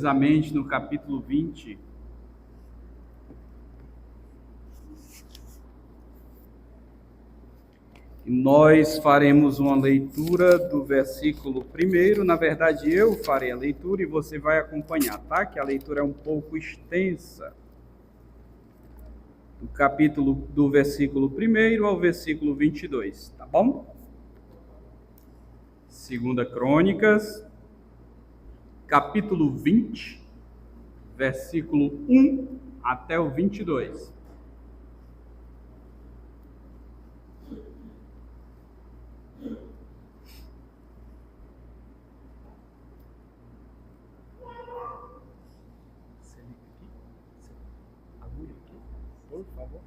Precisamente no capítulo 20. Nós faremos uma leitura do versículo 1. Na verdade, eu farei a leitura e você vai acompanhar, tá? Que a leitura é um pouco extensa. Do versículo 1 ao versículo 22, tá bom? 2 Crônicas, capítulo 20, versículo 1 até o 22. Por favor.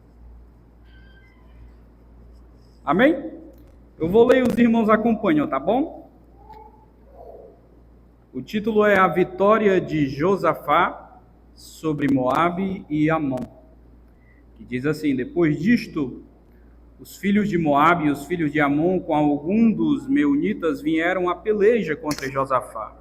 Amém? Eu vou ler e os irmãos acompanham, tá bom? O título é A Vitória de Josafá sobre Moabe e Amon. Que diz assim: Depois disto, os filhos de Moabe e os filhos de Amon, com algum dos meunitas, vieram à peleja contra Josafá.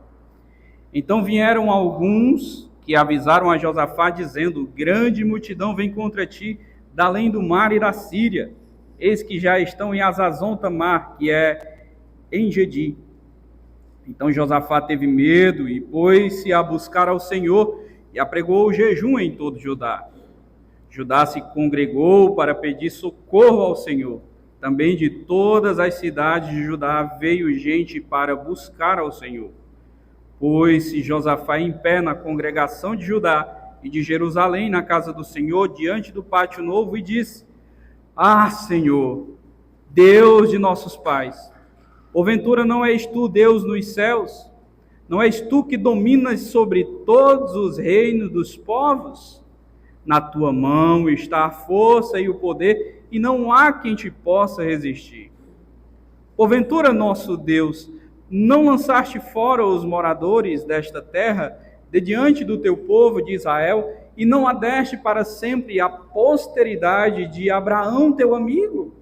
Então vieram alguns que avisaram a Josafá, dizendo: Grande multidão vem contra ti, da além do mar e da Síria. Eis que já estão em Azazon Tamar, que é em Gedi. Então Josafá teve medo e pôs-se a buscar ao Senhor e apregou o jejum em todo Judá. Judá se congregou para pedir socorro ao Senhor. Também de todas as cidades de Judá veio gente para buscar ao Senhor. Pôs-se Josafá em pé na congregação de Judá e de Jerusalém, na casa do Senhor, diante do pátio novo, e disse: Ah, Senhor, Deus de nossos pais, porventura não és tu Deus nos céus? Não és tu que dominas sobre todos os reinos dos povos? Na tua mão está a força e o poder, e não há quem te possa resistir. Porventura, nosso Deus, não lançaste fora os moradores desta terra, de diante do teu povo de Israel, e não a deste para sempre a posteridade de Abraão, teu amigo?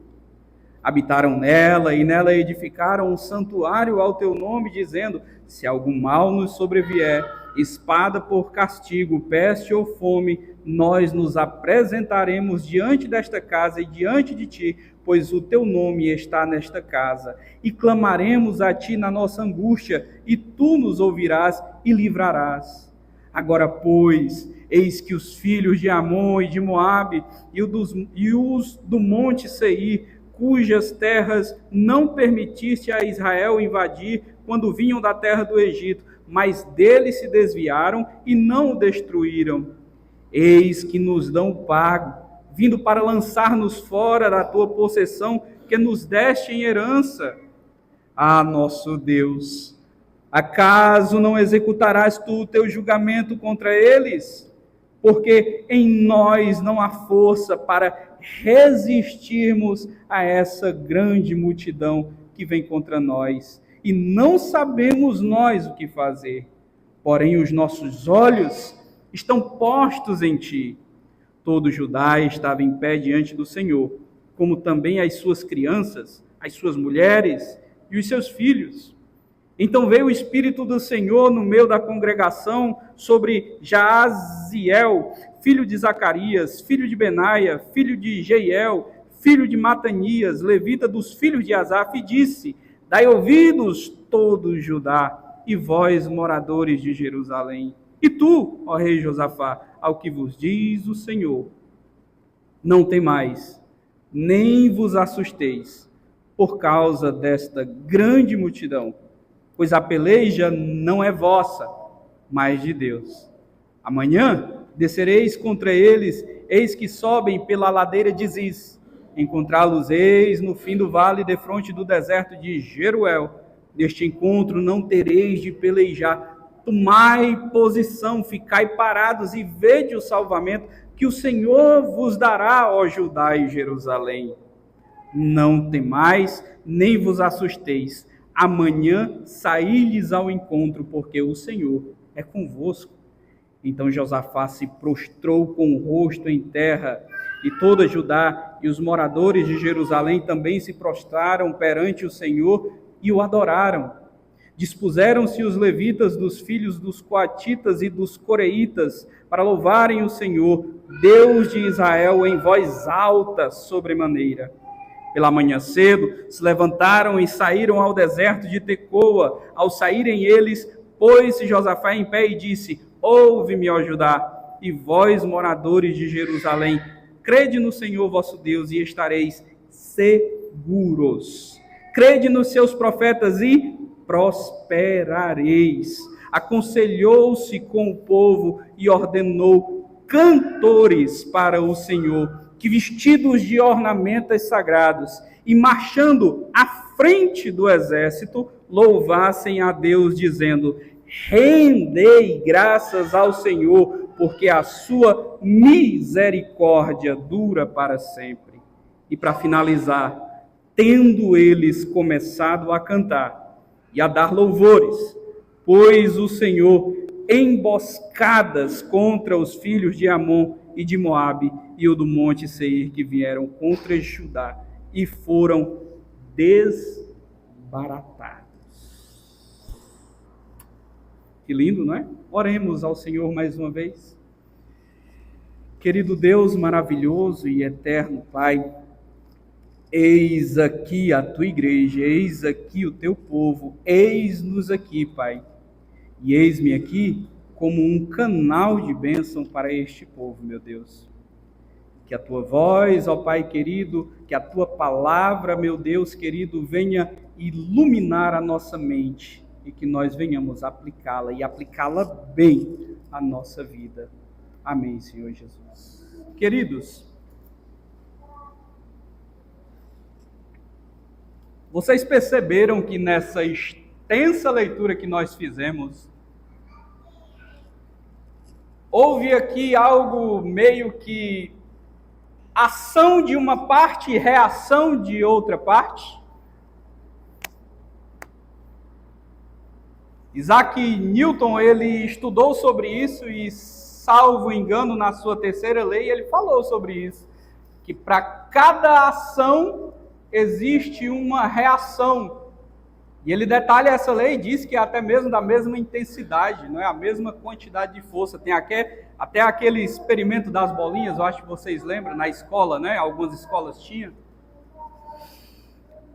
Habitaram nela e nela edificaram um santuário ao teu nome, dizendo: se algum mal nos sobrevier, espada por castigo, peste ou fome, nós nos apresentaremos diante desta casa e diante de ti, pois o teu nome está nesta casa, e clamaremos a ti na nossa angústia, e tu nos ouvirás e livrarás. Agora, pois, eis que os filhos de Amon e de Moabe e os do monte Seir, cujas terras não permitiste a Israel invadir quando vinham da terra do Egito, mas dele se desviaram e não o destruíram. Eis que nos dão pago, vindo para lançar-nos fora da tua possessão, que nos deste em herança. Ah, nosso Deus, acaso não executarás tu o teu julgamento contra eles? Porque em nós não há força para resistirmos a essa grande multidão que vem contra nós, e não sabemos nós o que fazer. Porém, os nossos olhos estão postos em ti. Todo Judá estava em pé diante do Senhor, como também as suas crianças, as suas mulheres e os seus filhos. Então veio o Espírito do Senhor no meio da congregação sobre Jaaziel, filho de Zacarias, filho de Benaia, filho de Jeiel, filho de Matanias, levita dos filhos de Asaf, e disse: Dai ouvidos, todo Judá, e vós, moradores de Jerusalém. E tu, ó rei Josafá, ao que vos diz o Senhor, não temais, nem vos assusteis, por causa desta grande multidão, pois a peleja não é vossa, mas de Deus. Amanhã descereis contra eles, eis que sobem pela ladeira de Ziz. Encontrá-los eis no fim do vale, defronte do deserto de Jeruel. Neste encontro não tereis de pelejar. Tomai posição, ficai parados e vede o salvamento que o Senhor vos dará, ó Judá e Jerusalém. Não temais, nem vos assusteis. Amanhã saí-lhes ao encontro, porque o Senhor é convosco. Então Josafá se prostrou com o rosto em terra, e toda Judá e os moradores de Jerusalém também se prostraram perante o Senhor e o adoraram. Dispuseram-se os levitas dos filhos dos coatitas e dos coreitas para louvarem o Senhor, Deus de Israel, em voz alta sobremaneira. Pela manhã cedo, se levantaram e saíram ao deserto de Tecoa. Ao saírem eles, pôs-se Josafá em pé e disse: Ouve-me, ó Judá, e vós, moradores de Jerusalém, crede no Senhor vosso Deus e estareis seguros. Crede nos seus profetas e prosperareis. Aconselhou-se com o povo e ordenou cantores para o Senhor, que vestidos de ornamentos sagrados e marchando à frente do exército, louvassem a Deus, dizendo: Rendei graças ao Senhor, porque a sua misericórdia dura para sempre. E para finalizar, tendo eles começado a cantar e a dar louvores, pôs o Senhor emboscadas contra os filhos de Amon e de Moabe e o do monte Seir, que vieram contra Judá e foram desbaratados. Que lindo, não é? Oremos ao Senhor mais uma vez. Querido Deus maravilhoso e eterno Pai, eis aqui a tua igreja, eis aqui o teu povo, eis-nos aqui, Pai. E eis-me aqui como um canal de bênção para este povo, meu Deus. Que a tua voz, ó Pai querido, que a tua palavra, meu Deus querido, venha iluminar a nossa mente e que nós venhamos aplicá-la e aplicá-la bem à nossa vida. Amém, Senhor Jesus. Queridos, vocês perceberam que nessa extensa leitura que nós fizemos, houve aqui algo meio que ação de uma parte e reação de outra parte? Isaac Newton, ele estudou sobre isso e, salvo engano, na sua terceira lei, ele falou sobre isso, que para cada ação existe uma reação. E ele detalha essa lei e diz que até mesmo da mesma intensidade, não é a mesma quantidade de força. Tem até aquele experimento das bolinhas, eu acho que vocês lembram, na escola, né? Algumas escolas tinham.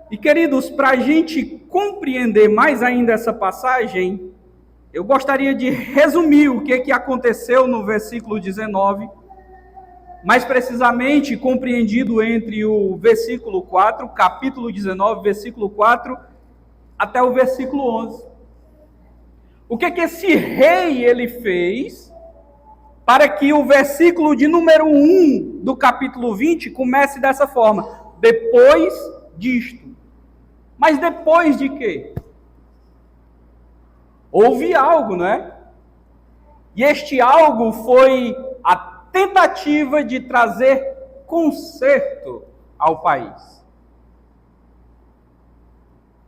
E queridos, para a gente compreender mais ainda essa passagem, eu gostaria de resumir o que aconteceu no versículo 19, mais precisamente compreendido entre o versículo 4, capítulo 19, versículo 4, até o versículo 11. O que esse rei ele fez para que o versículo de número 1 do capítulo 20 comece dessa forma: depois disto. Mas depois de quê? Houve algo, não é? E este algo foi a tentativa de trazer conserto ao país.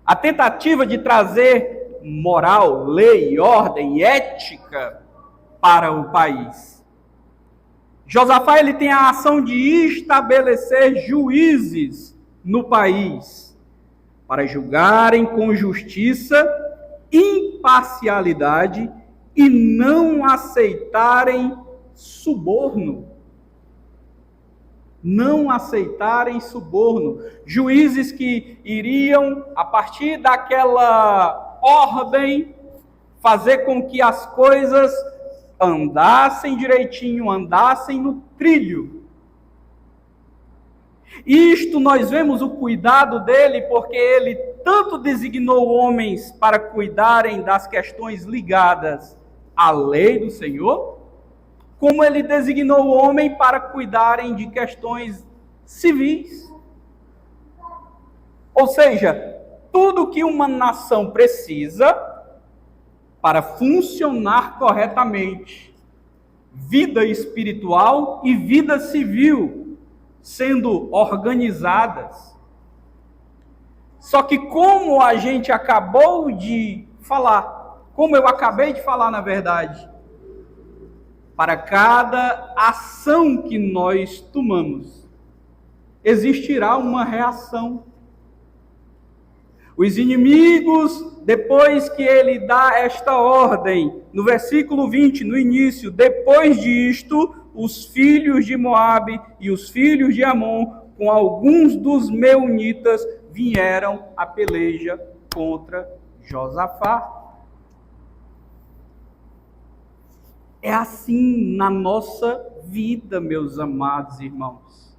A tentativa de trazer moral, lei, ordem, ética para o país. Josafá ele tem a ação de estabelecer juízes no país, para julgarem com justiça, imparcialidade e não aceitarem suborno. Não aceitarem suborno. Juízes que iriam, a partir daquela ordem, fazer com que as coisas andassem direitinho, andassem no trilho. Isto nós vemos o cuidado dele, porque ele tanto designou homens para cuidarem das questões ligadas à lei do Senhor, como ele designou o homem para cuidarem de questões civis. Ou seja, tudo que uma nação precisa para funcionar corretamente, vida espiritual e vida civil, sendo organizadas. Só que como a gente acabou de falar, como eu acabei de falar na verdade, para cada ação que nós tomamos, existirá uma reação. Os inimigos, depois que ele dá esta ordem, no versículo 20, no início, depois disto, os filhos de Moabe e os filhos de Amon, com alguns dos meunitas, vieram à peleja contra Josafá. É assim na nossa vida, meus amados irmãos.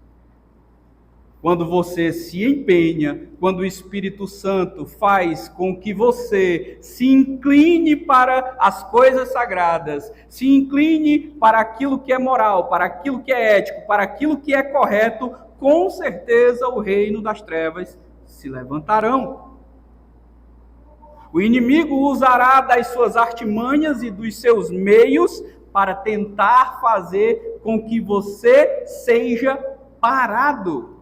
Quando você se empenha, quando o Espírito Santo faz com que você se incline para as coisas sagradas, se incline para aquilo que é moral, para aquilo que é ético, para aquilo que é correto, com certeza o reino das trevas se levantarão. O inimigo usará das suas artimanhas e dos seus meios para tentar fazer com que você seja parado.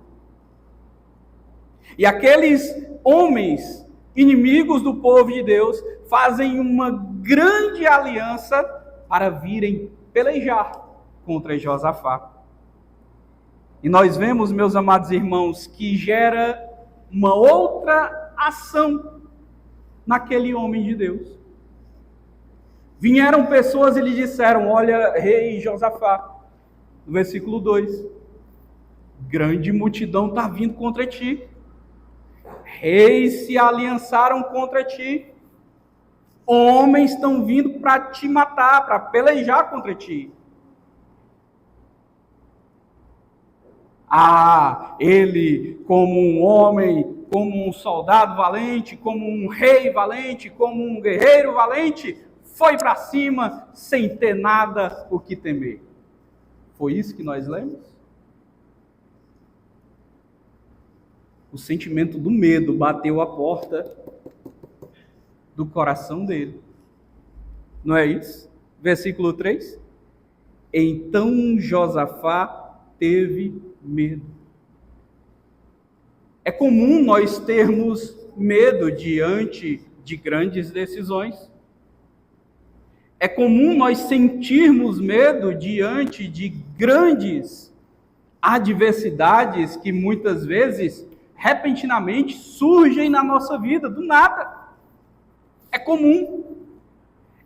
E aqueles homens inimigos do povo de Deus fazem uma grande aliança para virem pelejar contra Josafá. E nós vemos, meus amados irmãos, que gera uma outra ação naquele homem de Deus. Vieram pessoas e lhe disseram: olha, rei Josafá, no versículo 2, grande multidão está vindo contra ti. Reis se aliançaram contra ti. Homens estão vindo para te matar, para pelejar contra ti. Ele, como um homem, como um soldado valente, como um rei valente, como um guerreiro valente, foi para cima sem ter nada o que temer. Foi isso que nós lemos? O sentimento do medo bateu a porta do coração dele. Não é isso? Versículo 3. Então Josafá teve medo. É comum nós termos medo diante de grandes decisões. É comum nós sentirmos medo diante de grandes adversidades que muitas vezes, repentinamente, surgem na nossa vida, do nada. É comum.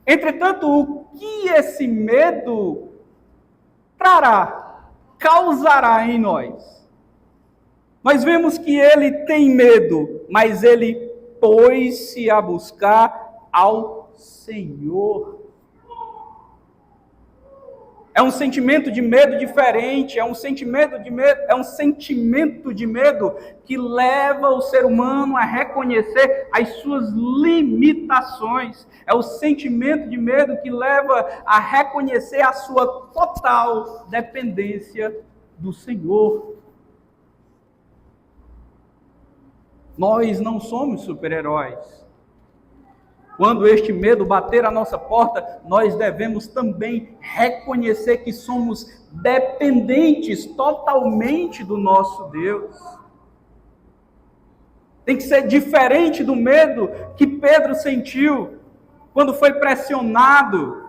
Entretanto, o que esse medo trará, causará em nós? Nós vemos que ele tem medo, mas ele pôs-se a buscar ao Senhor. É um sentimento de medo diferente, é um sentimento de medo que leva o ser humano a reconhecer as suas limitações. É o sentimento de medo que leva a reconhecer a sua total dependência do Senhor. Nós não somos super-heróis. Quando este medo bater à nossa porta, nós devemos também reconhecer que somos dependentes totalmente do nosso Deus. Tem que ser diferente do medo que Pedro sentiu quando foi pressionado.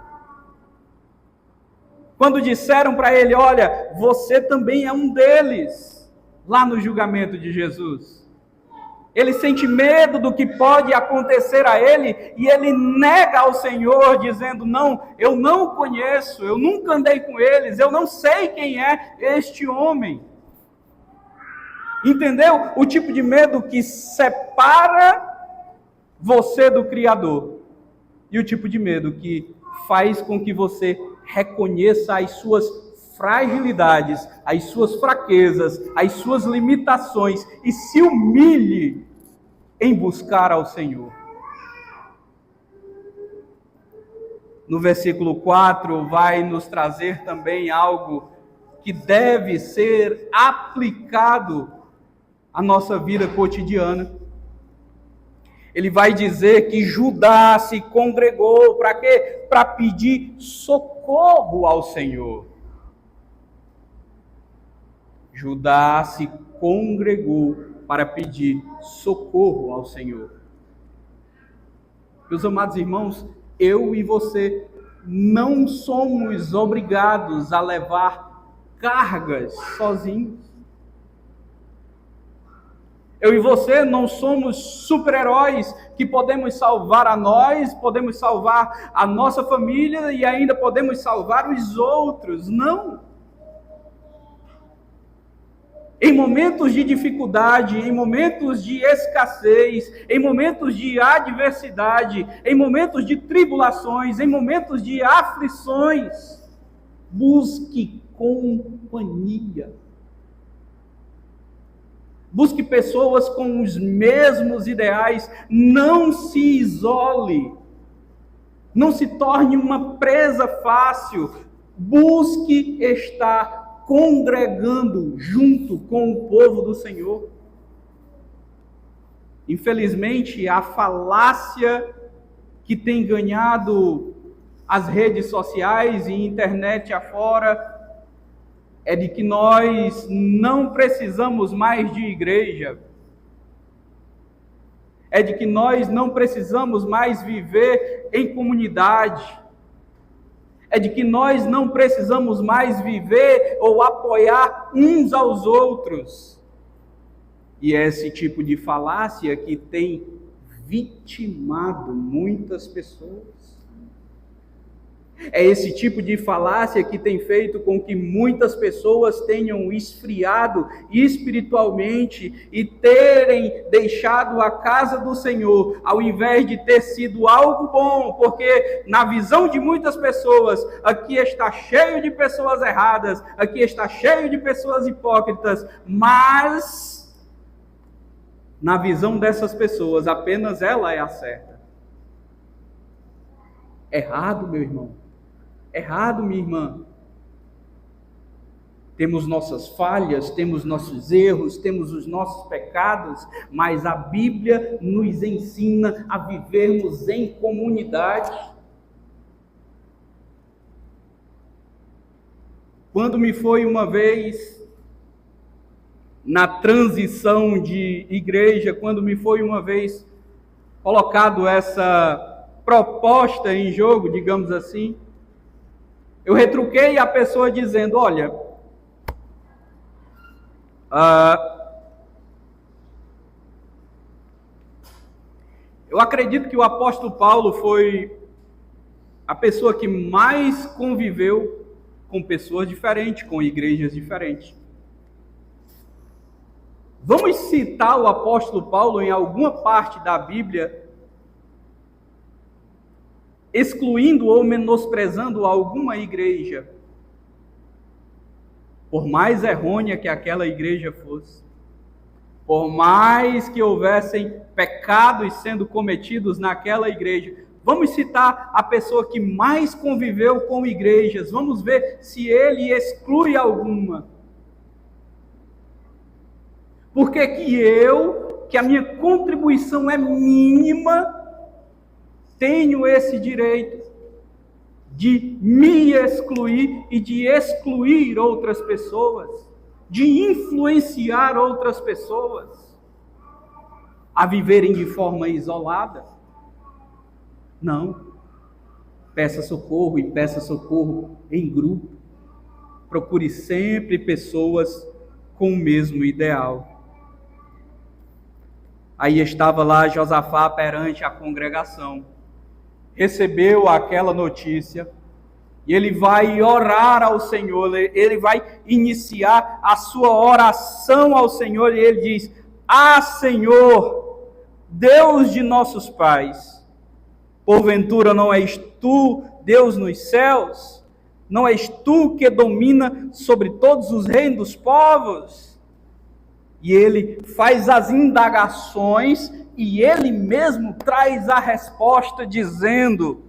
Quando disseram para ele: olha, você também é um deles, lá no julgamento de Jesus. Ele sente medo do que pode acontecer a ele e ele nega ao Senhor, dizendo: não, eu não conheço, eu nunca andei com eles, eu não sei quem é este homem. Entendeu? O tipo de medo que separa você do Criador e o tipo de medo que faz com que você reconheça as suas fragilidades, as suas fraquezas, as suas limitações e se humilhe em buscar ao Senhor. No versículo 4 vai nos trazer também algo que deve ser aplicado à nossa vida cotidiana. Ele vai dizer que Judá se congregou para quê? Para pedir socorro ao Senhor. Judá se congregou para pedir socorro ao Senhor. Meus amados irmãos, eu e você não somos obrigados a levar cargas sozinhos. Eu e você não somos super-heróis que podemos salvar a nós, podemos salvar a nossa família e ainda podemos salvar os outros. Não. Em momentos de dificuldade, em momentos de escassez, em momentos de adversidade, em momentos de tribulações, em momentos de aflições, busque companhia. Busque pessoas com os mesmos ideais. Não se isole. Não se torne uma presa fácil. Busque estar congregando junto com o povo do Senhor. Infelizmente, a falácia que tem ganhado as redes sociais e internet afora é de que nós não precisamos mais de igreja. É de que nós não precisamos mais viver em comunidade. É de que nós não precisamos mais viver ou apoiar uns aos outros. E é esse tipo de falácia que tem vitimado muitas pessoas. É esse tipo de falácia que tem feito com que muitas pessoas tenham esfriado espiritualmente e terem deixado a casa do Senhor, ao invés de ter sido algo bom, porque na visão de muitas pessoas, aqui está cheio de pessoas erradas, aqui está cheio de pessoas hipócritas, mas na visão dessas pessoas, apenas ela é a certa. Errado, meu irmão. Errado, minha irmã. Temos nossas falhas, temos nossos erros, temos os nossos pecados, mas a Bíblia nos ensina a vivermos em comunidade. Quando me foi uma vez na transição de igreja, quando me foi uma vez colocado essa proposta em jogo, digamos assim, eu retruquei a pessoa dizendo, olha, eu acredito que o apóstolo Paulo foi a pessoa que mais conviveu com pessoas diferentes, com igrejas diferentes. Vamos citar o apóstolo Paulo em alguma parte da Bíblia, excluindo ou menosprezando alguma igreja, por mais errônea que aquela igreja fosse, por mais que houvessem pecados sendo cometidos naquela igreja, vamos citar a pessoa que mais conviveu com igrejas, vamos ver se ele exclui alguma. Por que que a minha contribuição é mínima, tenho esse direito de me excluir e de excluir outras pessoas, de influenciar outras pessoas a viverem de forma isolada? Não. Peça socorro e peça socorro em grupo. Procure sempre pessoas com o mesmo ideal. Aí estava lá Josafá perante a congregação. Recebeu aquela notícia e ele vai orar ao Senhor, ele vai iniciar a sua oração ao Senhor e ele diz: Ah, Senhor, Deus de nossos pais, porventura não és tu Deus nos céus? Não és tu que domina sobre todos os reinos dos povos? E ele faz as indagações e ele mesmo traz a resposta dizendo: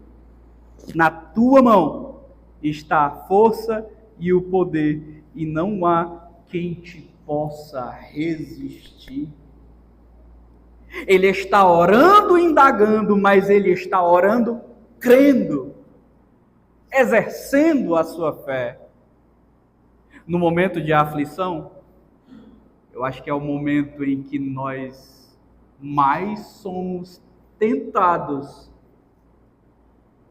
na tua mão está a força e o poder, e não há quem te possa resistir. Ele está orando, indagando, mas ele está orando, crendo, exercendo a sua fé. No momento de aflição, eu acho que é o momento em que nós mais somos tentados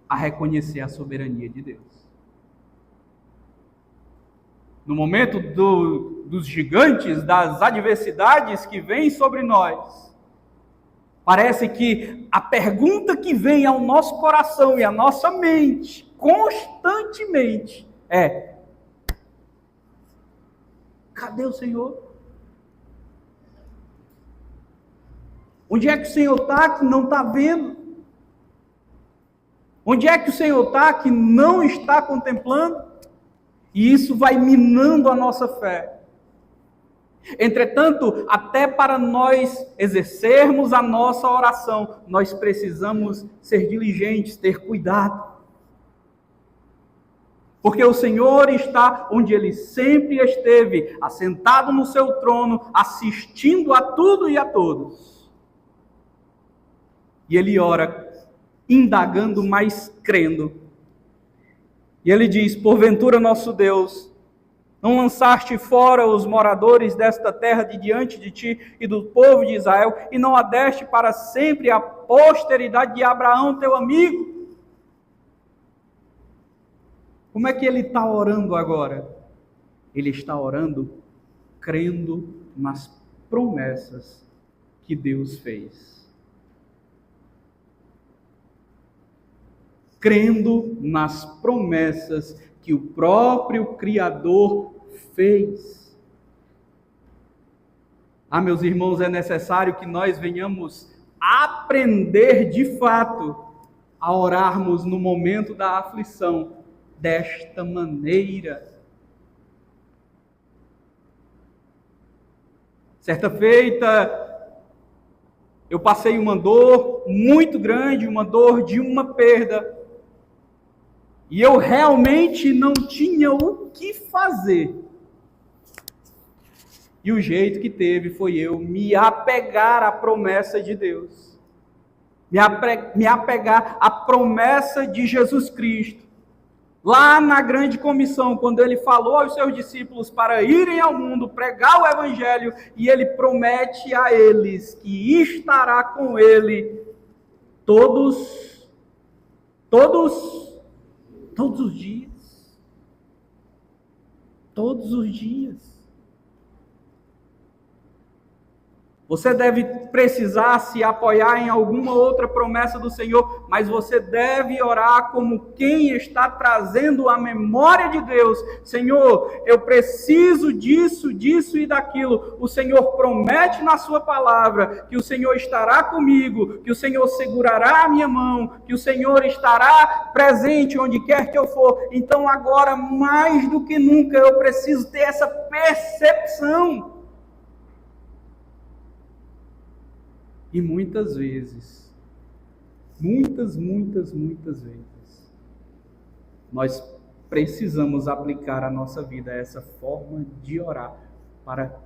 a reconhecer a soberania de Deus. No momento dos gigantes, das adversidades que vêm sobre nós, parece que a pergunta que vem ao nosso coração e à nossa mente, constantemente, é: cadê o Senhor? Onde é que o Senhor está que não está vendo? Onde é que o Senhor está que não está contemplando? E isso vai minando a nossa fé. Entretanto, até para nós exercermos a nossa oração, nós precisamos ser diligentes, ter cuidado. Porque o Senhor está onde Ele sempre esteve, assentado no seu trono, assistindo a tudo e a todos. E Ele ora, indagando, mas crendo. E Ele diz: porventura, nosso Deus, não lançaste fora os moradores desta terra de diante de ti e do povo de Israel, e não a deste para sempre a posteridade de Abraão, teu amigo? Como é que ele está orando agora? Ele está orando crendo nas promessas que Deus fez. Crendo nas promessas que o próprio Criador fez. Meus irmãos, é necessário que nós venhamos aprender de fato a orarmos no momento da aflição desta maneira. Certa feita, eu passei uma dor muito grande, uma dor de uma perda, e eu realmente não tinha o que fazer. E o jeito que teve foi eu me apegar à promessa de Deus, me apegar à promessa de Jesus Cristo. Lá na grande comissão, quando ele falou aos seus discípulos para irem ao mundo, pregar o evangelho, e ele promete a eles que estará com ele todos os dias. Todos os dias. Você deve precisar se apoiar em alguma outra promessa do Senhor, mas você deve orar como quem está trazendo a memória de Deus. Senhor, eu preciso disso, disso e daquilo. O Senhor promete na sua palavra que o Senhor estará comigo, que o Senhor segurará a minha mão, que o Senhor estará presente onde quer que eu for. Então agora, mais do que nunca, eu preciso ter essa percepção. E muitas vezes, muitas vezes, nós precisamos aplicar a nossa vida a essa forma de orar, para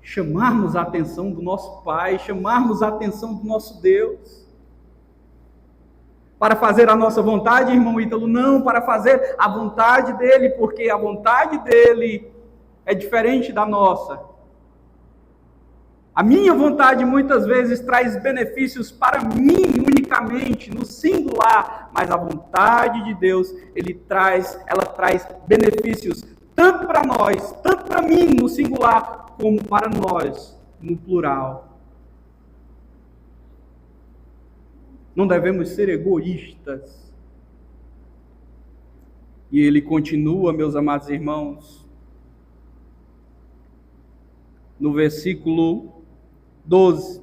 chamarmos a atenção do nosso Pai, chamarmos a atenção do nosso Deus. Para fazer a nossa vontade, irmão Ítalo, não, para fazer a vontade dEle, porque a vontade dEle é diferente da nossa. A minha vontade muitas vezes traz benefícios para mim unicamente, no singular, mas a vontade de Deus, ela traz benefícios tanto para nós, tanto para mim no singular, como para nós no plural. Não devemos ser egoístas. E ele continua, meus amados irmãos, no versículo 12,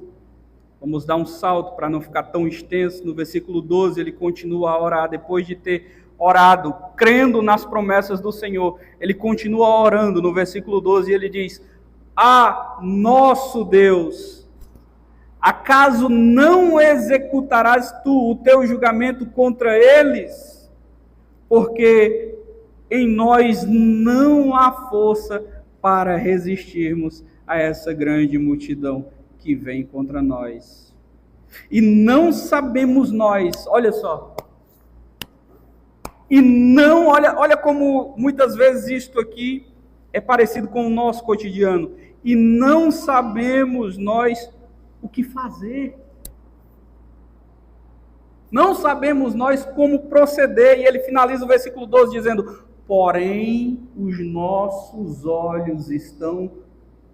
vamos dar um salto para não ficar tão extenso. No versículo 12 ele continua a orar, depois de ter orado, crendo nas promessas do Senhor, ele continua orando. No versículo 12 ele diz: nosso Deus, acaso não executarás tu o teu julgamento contra eles? Porque em nós não há força para resistirmos a essa grande multidão que vem contra nós. E não sabemos nós, olha só, olha como muitas vezes isto aqui é parecido com o nosso cotidiano, e não sabemos nós o que fazer. Não sabemos nós como proceder, e ele finaliza o versículo 12 dizendo: porém os nossos olhos estão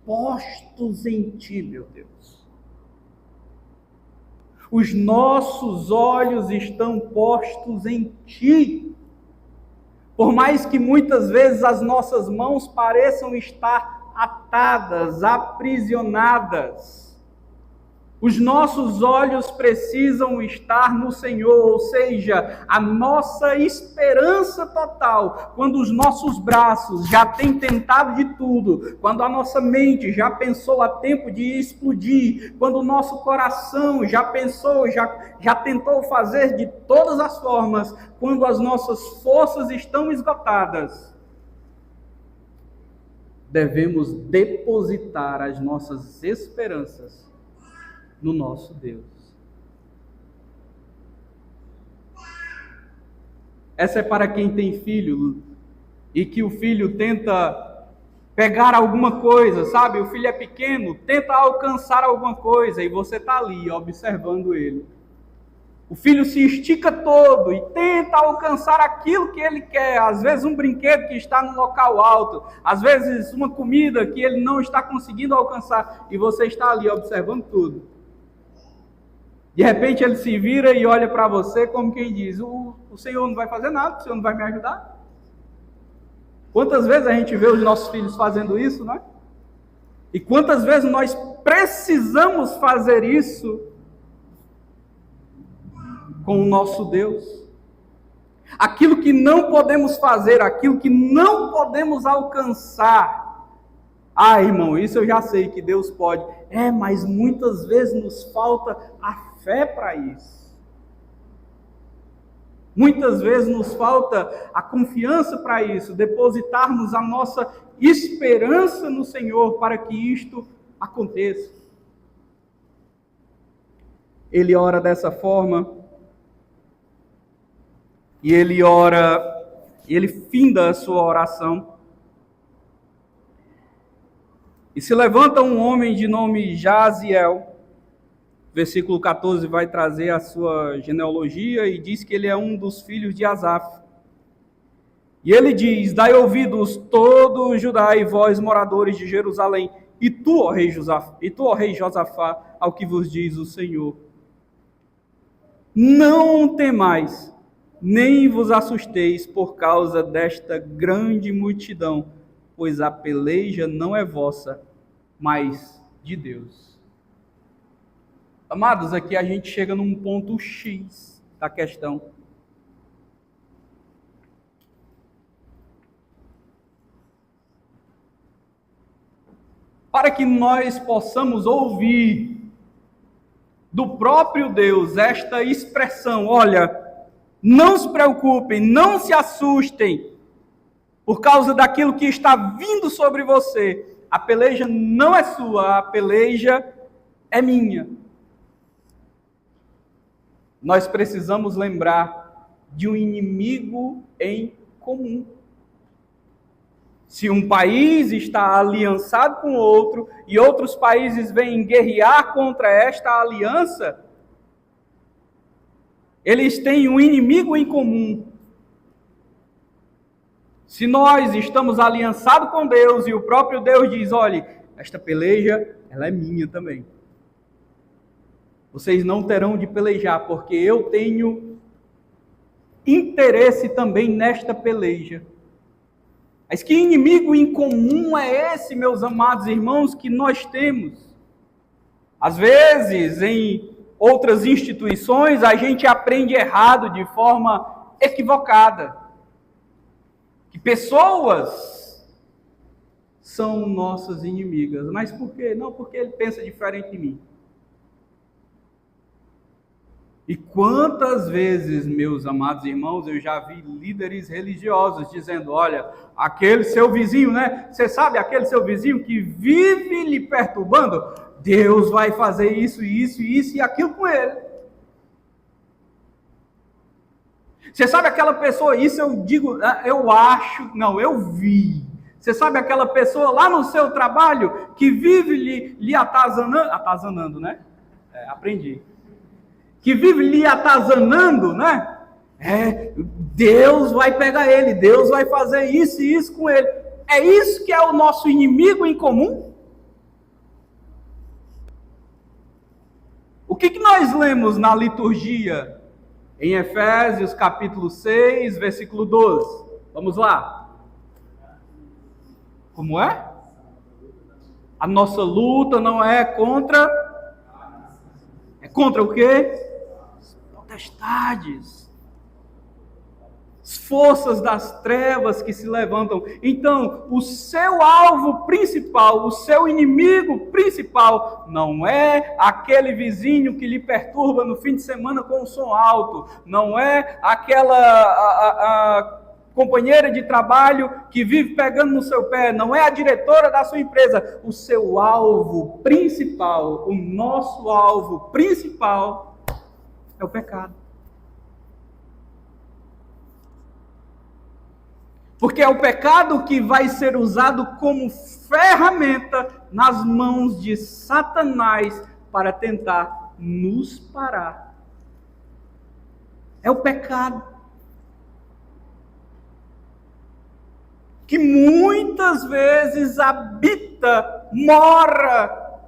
postos em ti, meu Deus. Os nossos olhos estão postos em ti. Por mais que muitas vezes as nossas mãos pareçam estar atadas, aprisionadas, os nossos olhos precisam estar no Senhor, ou seja, a nossa esperança total, quando os nossos braços já têm tentado de tudo, quando a nossa mente já pensou a tempo de explodir, quando o nosso coração já pensou, já tentou fazer de todas as formas, quando as nossas forças estão esgotadas, devemos depositar as nossas esperanças no nosso Deus. Essa é para quem tem filho e que o filho tenta pegar alguma coisa, sabe? O filho é pequeno, tenta alcançar alguma coisa e você está ali observando ele. O filho se estica todo e tenta alcançar aquilo que ele quer. Às vezes um brinquedo que está no local alto, às vezes uma comida que ele não está conseguindo alcançar e você está ali observando tudo. De repente ele se vira e olha para você como quem diz, o Senhor não vai fazer nada, o Senhor não vai me ajudar. Quantas vezes a gente vê os nossos filhos fazendo isso, né? E quantas vezes nós precisamos fazer isso com o nosso Deus? Aquilo que não podemos fazer, aquilo que não podemos alcançar. Ah, irmão, isso eu já sei que Deus pode. Mas muitas vezes nos falta a fé para isso. Muitas vezes nos falta a confiança para isso, depositarmos a nossa esperança no Senhor para que isto aconteça. Ele ora dessa forma, e ele finda a sua oração. E se levanta um homem de nome Jaziel. Versículo 14 vai trazer a sua genealogia e diz que ele é um dos filhos de Asaf. E ele diz: dai ouvidos todo Judá e vós, moradores de Jerusalém, e tu, ó rei Josafá, ao que vos diz o Senhor. Não temais, nem vos assusteis por causa desta grande multidão, pois a peleja não é vossa, mas de Deus. Amados, aqui a gente chega num ponto X da questão. Para que nós possamos ouvir do próprio Deus esta expressão: olha, não se preocupem, não se assustem por causa daquilo que está vindo sobre você. A peleja não é sua, a peleja é minha. Nós precisamos lembrar de um inimigo em comum. Se um país está aliançado com outro e outros países vêm guerrear contra esta aliança, eles têm um inimigo em comum. Se nós estamos aliançados com Deus e o próprio Deus diz: olha, esta peleja, ela é minha também. Vocês não terão de pelejar, porque eu tenho interesse também nesta peleja. Mas que inimigo em comum é esse, meus amados irmãos, que nós temos? Às vezes, em outras instituições, a gente aprende errado, de forma equivocada. Que pessoas são nossas inimigas. Mas por quê? Não, porque ele pensa diferente de mim. E quantas vezes, meus amados irmãos, eu já vi líderes religiosos dizendo: olha, aquele seu vizinho, né? Você sabe, aquele seu vizinho que vive lhe perturbando, Deus vai fazer isso, isso, isso e aquilo com ele. Você sabe aquela pessoa, isso eu digo, eu acho, não, eu vi. Você sabe aquela pessoa lá no seu trabalho que vive lhe atazanando, né? Aprendi. Que vive lhe atazanando, né? Deus vai pegar ele, Deus vai fazer isso e isso com ele. É isso que é o nosso inimigo em comum? O que nós lemos na liturgia em Efésios capítulo 6, versículo 12? Vamos lá. Como é? A nossa luta não é contra... É contra o quê? Potestades. As forças das trevas que se levantam. Então, o seu alvo principal, o seu inimigo principal, não é aquele vizinho que lhe perturba no fim de semana com o som alto. Não é aquela... companheira de trabalho que vive pegando no seu pé, não é a diretora da sua empresa. O seu alvo principal, o nosso alvo principal é o pecado. Porque é o pecado que vai ser usado como ferramenta nas mãos de Satanás para tentar nos parar. É o pecado que muitas vezes habita, mora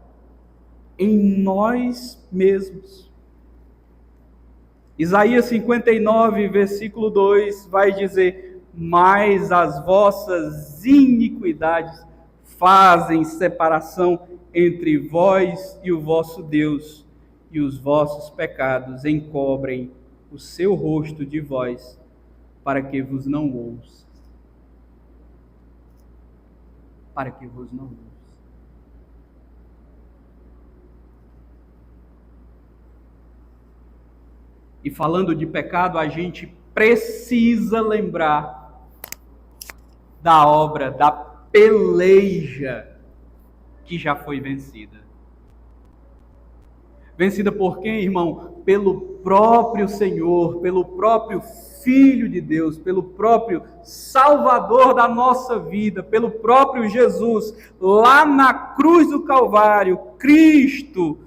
em nós mesmos. Isaías 59, versículo 2, vai dizer: mas as vossas iniquidades fazem separação entre vós e o vosso Deus, e os vossos pecados encobrem o seu rosto de vós, para que vos não ouça. Para que vos não ouça. E falando de pecado, a gente precisa lembrar da obra, da peleja que já foi vencida. Vencida por quem, irmão? Pelo próprio Senhor, pelo próprio Filho de Deus, pelo próprio Salvador da nossa vida, pelo próprio Jesus, lá na cruz do Calvário. Cristo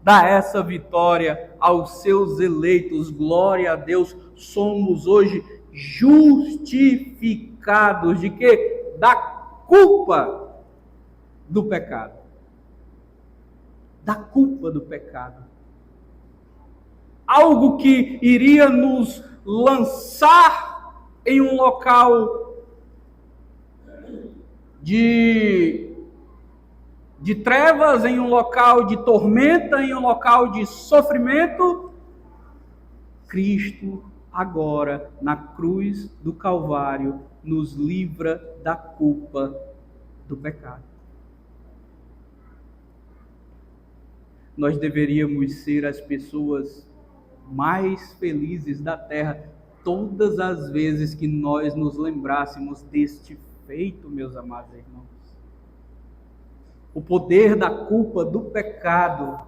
dá essa vitória aos seus eleitos. Glória a Deus. Somos hoje justificados de quê? Da culpa do pecado. Da culpa do pecado. Algo que iria nos lançar em um local de trevas, em um local de tormenta, em um local de sofrimento. Cristo agora, na cruz do Calvário, nos livra da culpa do pecado. Nós deveríamos ser as pessoas mais felizes da terra todas as vezes que nós nos lembrássemos deste feito, meus amados irmãos. O poder da culpa do pecado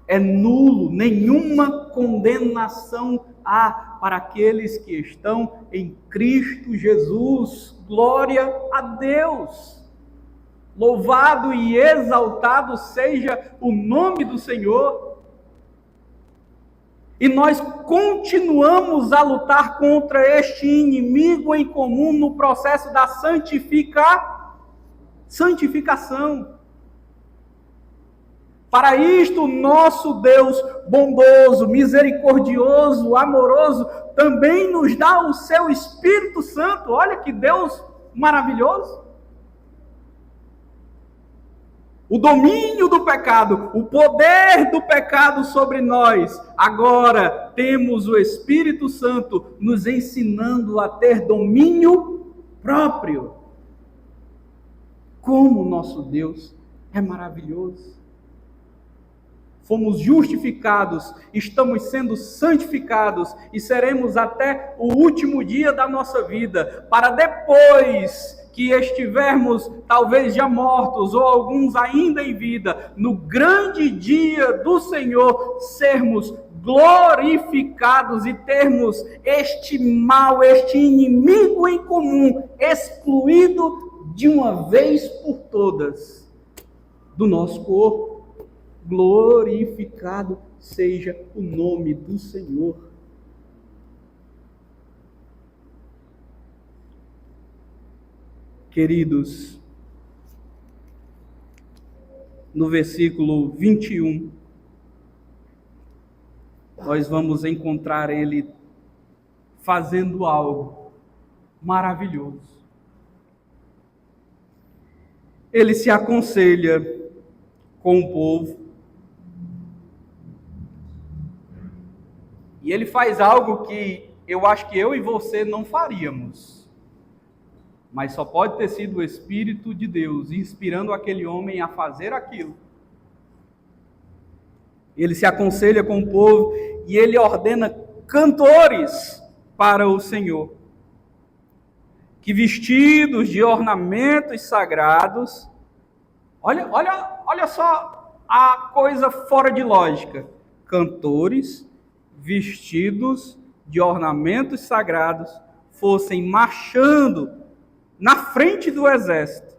é nulo, nenhuma condenação há para aqueles que estão em Cristo Jesus. Glória a Deus! Louvado e exaltado seja o nome do Senhor. E nós continuamos a lutar contra este inimigo em comum no processo da santificação. Para isto, nosso Deus bondoso, misericordioso, amoroso, também nos dá o seu Espírito Santo. Olha que Deus maravilhoso. O domínio do pecado, o poder do pecado sobre nós. Agora temos o Espírito Santo nos ensinando a ter domínio próprio. Como o nosso Deus é maravilhoso. Fomos justificados, estamos sendo santificados e seremos até o último dia da nossa vida, para depois que estivermos talvez já mortos ou alguns ainda em vida, no grande dia do Senhor, sermos glorificados e termos este mal, este inimigo em comum, excluído de uma vez por todas do nosso corpo. Glorificado seja o nome do Senhor. Queridos, no versículo 21, nós vamos encontrar ele fazendo algo maravilhoso. Ele se aconselha com o povo e ele faz algo que eu acho que eu e você não faríamos, mas só pode ter sido o Espírito de Deus inspirando aquele homem a fazer aquilo. Ele se aconselha com o povo e ele ordena cantores para o Senhor, que vestidos de ornamentos sagrados, olha só a coisa fora de lógica, cantores vestidos de ornamentos sagrados fossem marchando na frente do exército,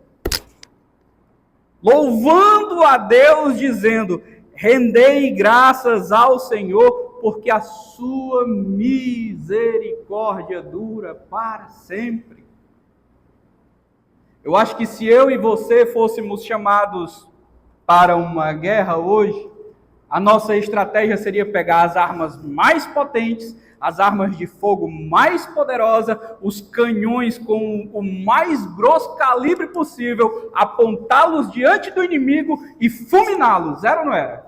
louvando a Deus, dizendo: rendei graças ao Senhor, porque a sua misericórdia dura para sempre. Eu acho que se eu e você fôssemos chamados para uma guerra hoje, a nossa estratégia seria pegar as armas mais potentes, as armas de fogo mais poderosas, os canhões com o mais grosso calibre possível, apontá-los diante do inimigo e fulminá-los. Era ou não era?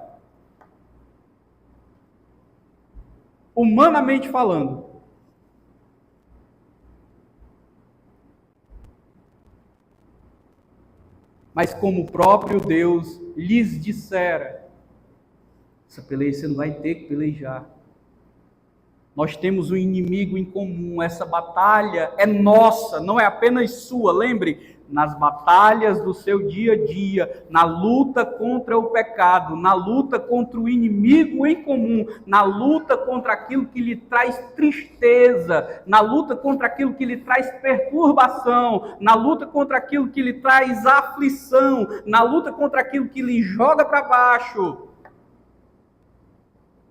Humanamente falando. Mas como o próprio Deus lhes dissera, essa peleja você não vai ter que pelejar. Nós temos um inimigo em comum, essa batalha é nossa, não é apenas sua. Lembre, nas batalhas do seu dia a dia, na luta contra o pecado, na luta contra o inimigo em comum, na luta contra aquilo que lhe traz tristeza, na luta contra aquilo que lhe traz perturbação, na luta contra aquilo que lhe traz aflição, na luta contra aquilo que lhe joga para baixo.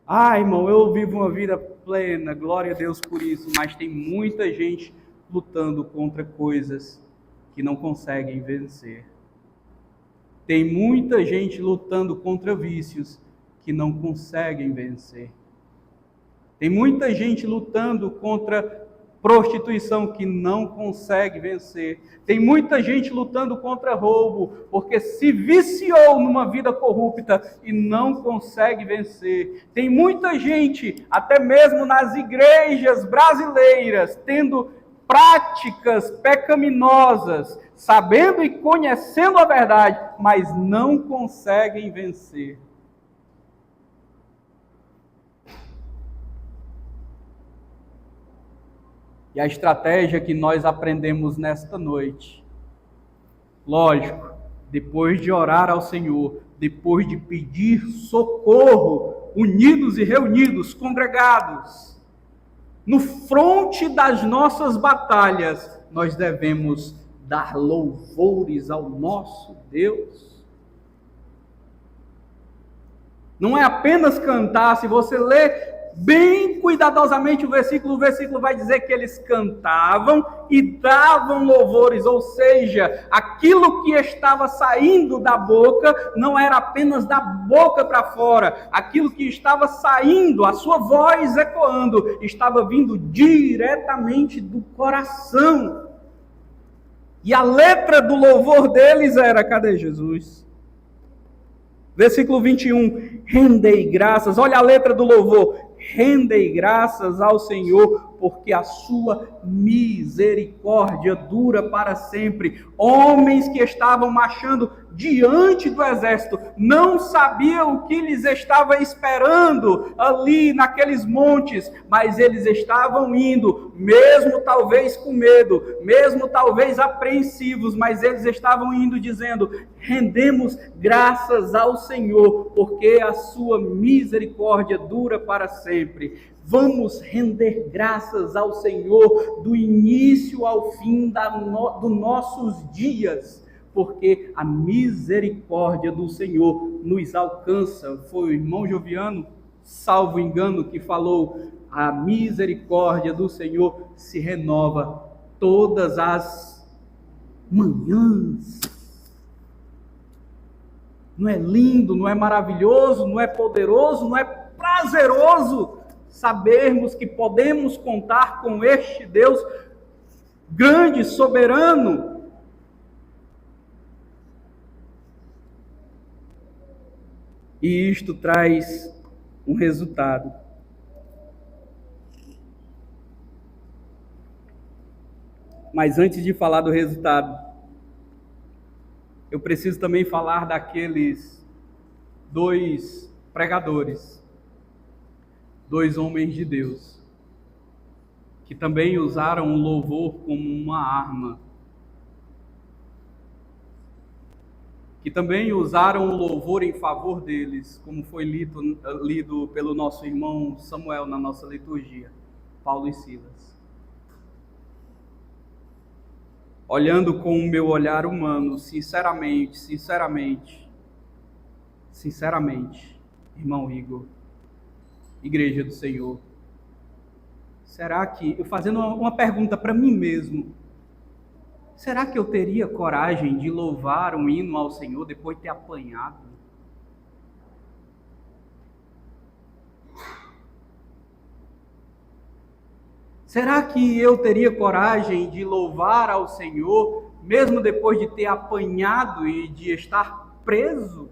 Ah, irmão, eu vivo uma vida plena, glória a Deus por isso, mas tem muita gente lutando contra coisas que não conseguem vencer. Tem muita gente lutando contra vícios que não conseguem vencer. Tem muita gente lutando contra prostituição que não consegue vencer. Tem muita gente lutando contra roubo, porque se viciou numa vida corrupta e não consegue vencer. Tem muita gente, até mesmo nas igrejas brasileiras, tendo práticas pecaminosas, sabendo e conhecendo a verdade, mas não conseguem vencer. E a estratégia que nós aprendemos nesta noite, lógico, depois de orar ao Senhor, depois de pedir socorro, unidos e reunidos, congregados, no fronte das nossas batalhas, nós devemos dar louvores ao nosso Deus. Não é apenas cantar. Se você ler bem cuidadosamente o versículo vai dizer que eles cantavam e davam louvores, ou seja, aquilo que estava saindo da boca não era apenas da boca para fora, aquilo que estava saindo, a sua voz ecoando, estava vindo diretamente do coração. E a letra do louvor deles era, cadê Jesus? Versículo 21, rendei graças, olha a letra do louvor, rendei graças ao Senhor, porque a sua misericórdia dura para sempre. Homens que estavam marchando diante do exército, não sabiam o que lhes estava esperando ali naqueles montes, mas eles estavam indo, mesmo talvez com medo, mesmo talvez apreensivos, mas eles estavam indo dizendo, rendemos graças ao Senhor, porque a sua misericórdia dura para sempre. Vamos render graças ao Senhor do início ao fim dos nossos dias, porque a misericórdia do Senhor nos alcança. Foi o irmão Joviano, salvo engano, que falou, a misericórdia do Senhor se renova todas as manhãs. Não é lindo, não é maravilhoso, não é poderoso, não é prazeroso sabermos que podemos contar com este Deus grande, soberano. E isto traz um resultado. Mas antes de falar do resultado, eu preciso também falar daqueles 2 pregadores, 2 homens de Deus, que também usaram o louvor como uma arma, que também usaram o louvor em favor deles, como foi lido pelo nosso irmão Samuel na nossa liturgia, Paulo e Silas. Olhando com o meu olhar humano, sinceramente, irmão Igor, Igreja do Senhor, será que, eu fazendo uma pergunta para mim mesmo, será que eu teria coragem de louvar um hino ao Senhor depois de ter apanhado? Será que eu teria coragem de louvar ao Senhor, mesmo depois de ter apanhado e de estar preso?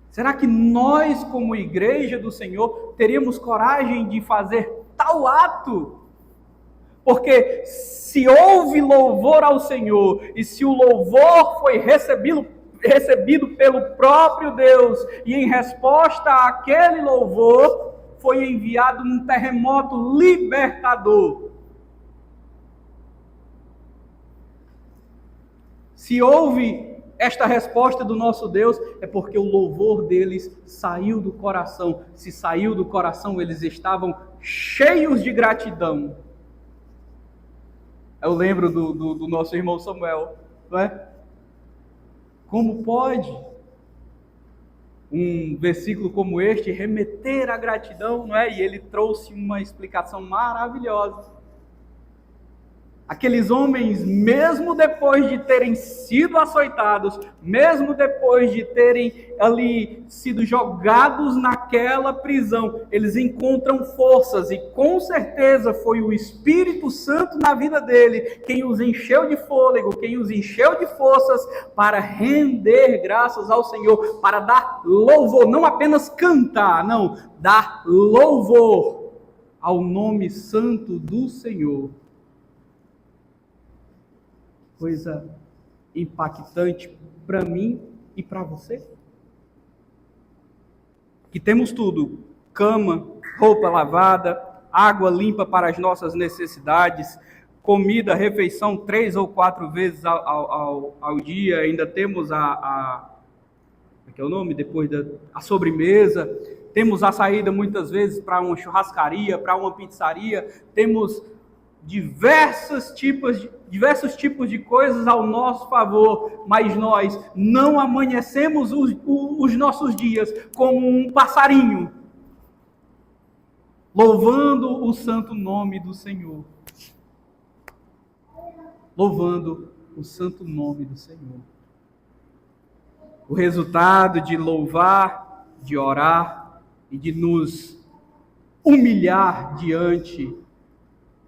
Será que nós, como igreja do Senhor, teríamos coragem de fazer tal ato? Porque se houve louvor ao Senhor, e se o louvor foi recebido pelo próprio Deus, e em resposta àquele louvor, foi enviado um terremoto libertador. Se houve esta resposta do nosso Deus, é porque o louvor deles saiu do coração. Se saiu do coração, eles estavam cheios de gratidão. Eu lembro do nosso irmão Samuel, não é? Como pode um versículo como este remeter à gratidão, não é? E ele trouxe uma explicação maravilhosa. Aqueles homens, mesmo depois de terem sido açoitados, mesmo depois de terem ali sido jogados naquela prisão, eles encontram forças, e com certeza foi o Espírito Santo na vida dele quem os encheu de fôlego, quem os encheu de forças para render graças ao Senhor, para dar louvor, não apenas cantar, não, dar louvor ao nome santo do Senhor. Coisa impactante para mim e para você. Que temos tudo: cama, roupa lavada, água limpa para as nossas necessidades, comida, refeição 3 ou 4 vezes ao dia, ainda temos que é o nome? Depois a sobremesa, temos a saída muitas vezes para uma churrascaria, para uma pizzaria, temos diversos tipos de coisas ao nosso favor, mas nós não amanhecemos os nossos dias como um passarinho, louvando o santo nome do Senhor. Louvando o santo nome do Senhor. O resultado de louvar, de orar e de nos humilhar diante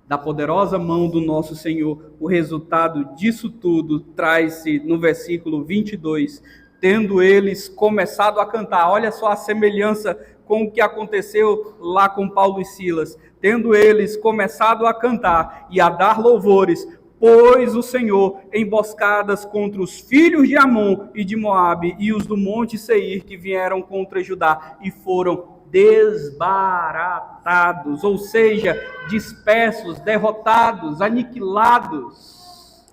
da poderosa mão do nosso Senhor, o resultado disso tudo traz-se no versículo 22, tendo eles começado a cantar. Olha só a semelhança com o que aconteceu lá com Paulo e Silas. Tendo eles começado a cantar e a dar louvores, pôs o Senhor emboscadas contra os filhos de Amon e de Moabe e os do monte Seir que vieram contra Judá e foram desbaratados, ou seja, dispersos, derrotados, aniquilados.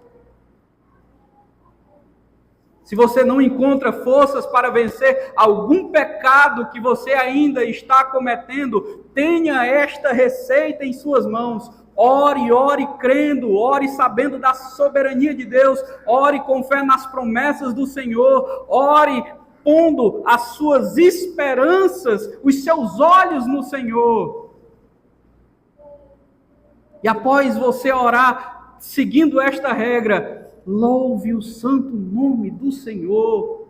Se você não encontra forças para vencer algum pecado que você ainda está cometendo, tenha esta receita em suas mãos. Ore crendo, ore sabendo da soberania de Deus, ore com fé nas promessas do Senhor, ore pondo as suas esperanças, os seus olhos no Senhor. E após você orar, seguindo esta regra. Louve o santo nome do Senhor.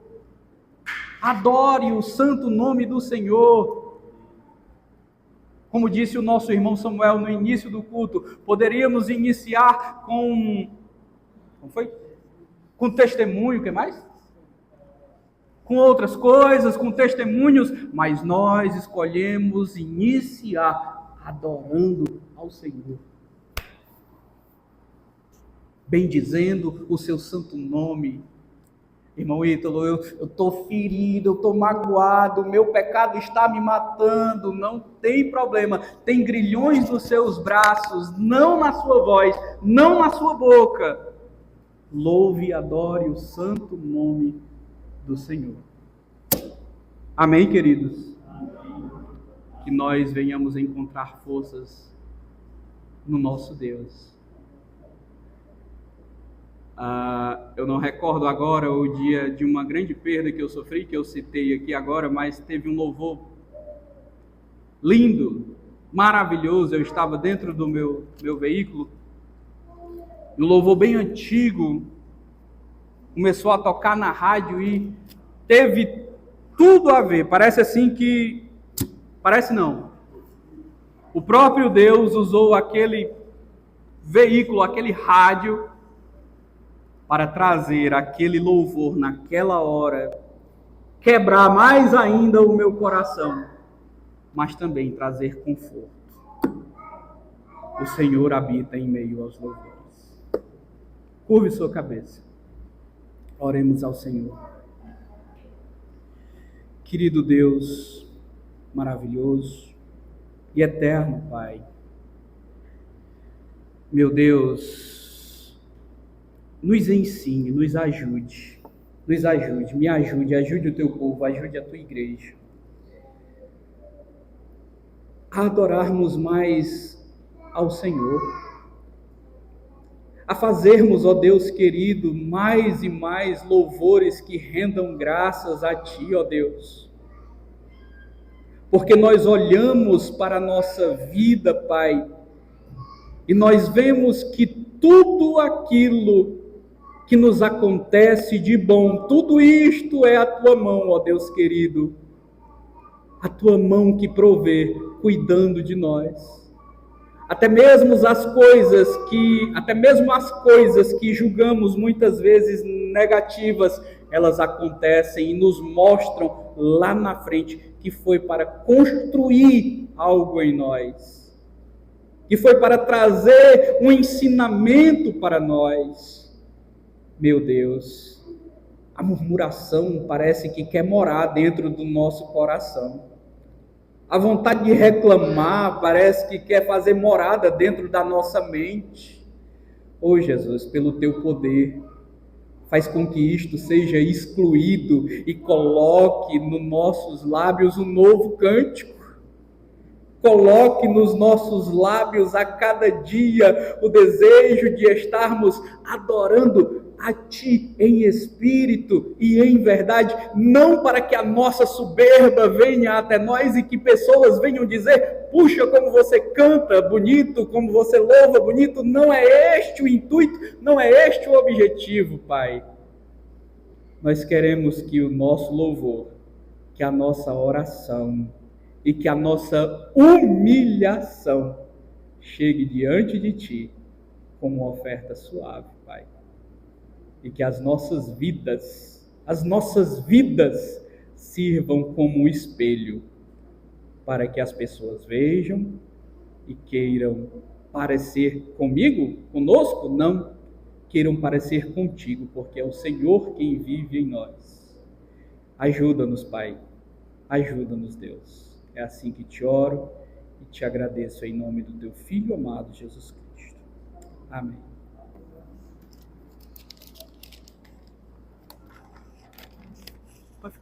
Adore o santo nome do Senhor. Como disse o nosso irmão Samuel no início do culto, poderíamos iniciar com... Como foi? Com testemunho, o que mais? Com outras coisas, com testemunhos, mas nós escolhemos iniciar adorando ao Senhor, bendizendo o seu santo nome. Irmão Ítalo, eu estou ferido, eu estou magoado, o meu pecado está me matando, não tem problema, tem grilhões nos seus braços, não na sua voz, não na sua boca. Louve e adore o santo nome do Senhor. Amém, queridos? Amém. Que nós venhamos encontrar forças no nosso Deus. Eu não recordo agora o dia de uma grande perda que eu sofri, que eu citei aqui agora, mas teve um louvor lindo, maravilhoso. Eu estava dentro do meu veículo, um louvor bem antigo, começou a tocar na rádio e teve tudo a ver, parece não, o próprio Deus usou aquele veículo, aquele rádio, para trazer aquele louvor naquela hora, quebrar mais ainda o meu coração, mas também trazer conforto. O Senhor habita em meio aos louvores. Curve sua cabeça, oremos ao Senhor. Querido Deus, maravilhoso e eterno Pai, meu Deus, nos ensine, nos ajude, me ajude o teu povo, ajude a tua igreja a adorarmos mais ao Senhor, a fazermos, ó Deus querido, mais e mais louvores que rendam graças a Ti, ó Deus. Porque nós olhamos para a nossa vida, Pai, e nós vemos que tudo aquilo que nos acontece de bom, tudo isto é a Tua mão, ó Deus querido, a Tua mão que provê, cuidando de nós. Até mesmo as coisas que julgamos muitas vezes negativas, elas acontecem e nos mostram lá na frente que foi para construir algo em nós, que foi para trazer um ensinamento para nós. Meu Deus, a murmuração parece que quer morar dentro do nosso coração. A vontade de reclamar parece que quer fazer morada dentro da nossa mente. Ô Jesus, pelo teu poder, faz com que isto seja excluído e coloque nos nossos lábios um novo cântico. Coloque nos nossos lábios a cada dia o desejo de estarmos adorando a Ti em espírito e em verdade, não para que a nossa soberba venha até nós e que pessoas venham dizer: puxa, como você canta bonito, como você louva bonito. Não é este o intuito, não é este o objetivo, Pai. Nós queremos que o nosso louvor, que a nossa oração e que a nossa humilhação chegue diante de Ti como uma oferta suave, Pai. E que as nossas vidas sirvam como um espelho para que as pessoas vejam e queiram parecer conosco, não, queiram parecer contigo, porque é o Senhor quem vive em nós. Ajuda-nos, Pai, ajuda-nos, Deus. É assim que te oro e te agradeço em nome do teu Filho amado, Jesus Cristo. Amém.